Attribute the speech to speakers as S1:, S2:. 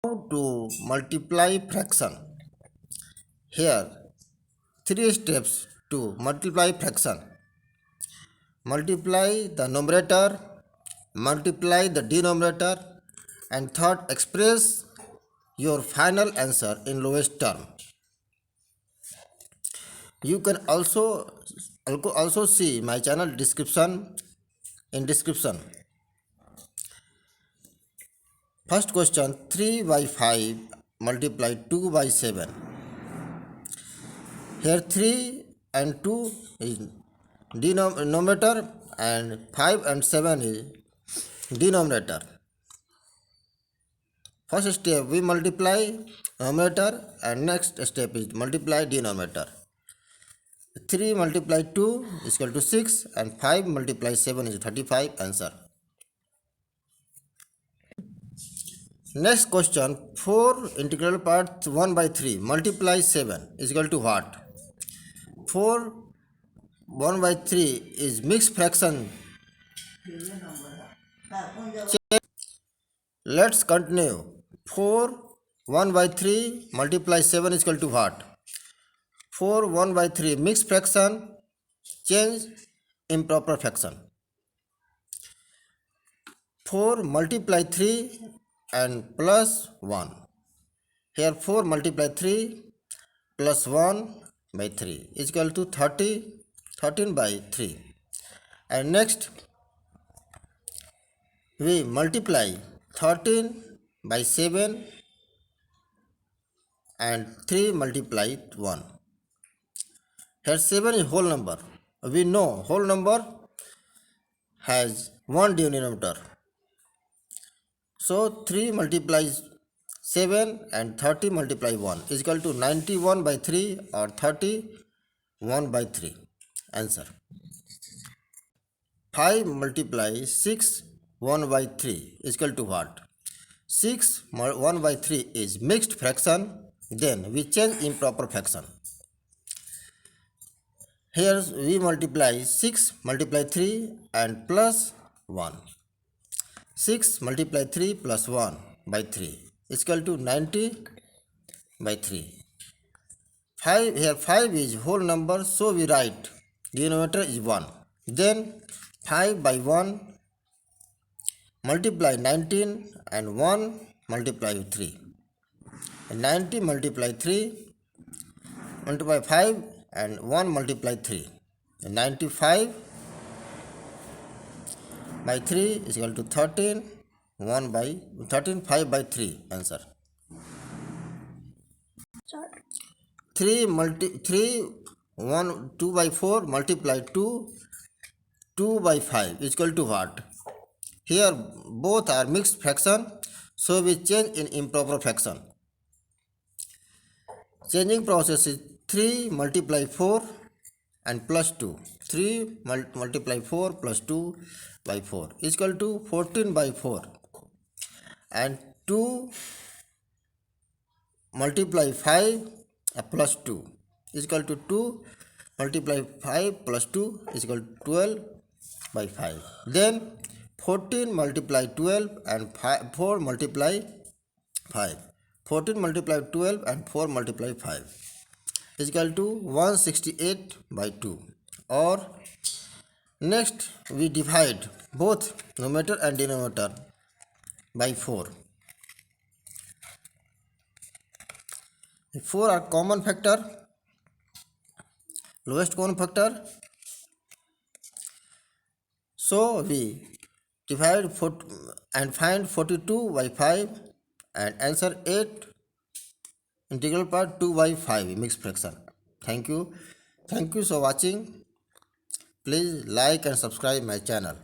S1: To multiply fraction. Here, three steps to multiply fraction. Multiply the numerator, multiply the denominator, and third, express your final answer in lowest term. You can also see my channel description in description. First question, 3 by 5 multiply 2 by 7. Here 3 and 2 is denominator and 5 and 7 is denominator. First step we multiply numerator and next step is multiply denominator. 3 multiply 2 is equal to 6 and 5 multiply 7 is 35 answer. Next question, 4 integral part 1 by 3 multiply 7 is equal to what? 4 1 by 3 is mixed fraction. Let's continue. 4 1 by 3 multiply 7 is equal to what? 4 1 by 3 mixed fraction, change improper fraction. 4 multiply 3 and plus 1. Here 4 multiply 3 plus 1 by 3 is equal to 13 by 3. And next we multiply 13 by 7 and 3 multiply 1. Here 7 is whole number. We know whole number has one denominator. So 3 multiplies 7 and 30 multiply 1 is equal to 91 by 3 or 31 by 3. Answer. 5 multiply 6 1 by 3 is equal to what? 6 1 by 3 is mixed fraction. Then we change improper fraction. Here we multiply 6 multiply 3 and plus 1. 6 multiply 3 plus 1 by 3 is equal to 90 by 3. 5 here 5 is whole number, so we write denominator is 1. Then 5 by 1 multiply 19 and 1 multiply 3. And 90 multiply 3 multiply 5 and 1 multiply 3. And 95 by 3 is equal to 13 5 by 3 answer. 3 1 2 by 4 multiply 2 by 5 is equal to what? Here both are mixed fraction, so we change in improper fraction. Changing process is 3 multiply 4 and plus 2. 3 multiply 4 plus 2 by 4 is equal to 14 by 4. And 2 multiply 5 plus 2 is equal to 2 multiply 5 plus 2 is equal to 12 by 5. Then 14 multiply 12 and 4 multiply 5. 14 multiply 12 and 4 multiply 5 is equal to 168 by 2. Or next we divide both numerator and denominator by 4. 4 are common factor, lowest common factor. So we divide and find 42 by 5 and answer 8 integral part 2 by 5 mixed fraction. Thank you. Thank you for watching. Please like and subscribe my channel.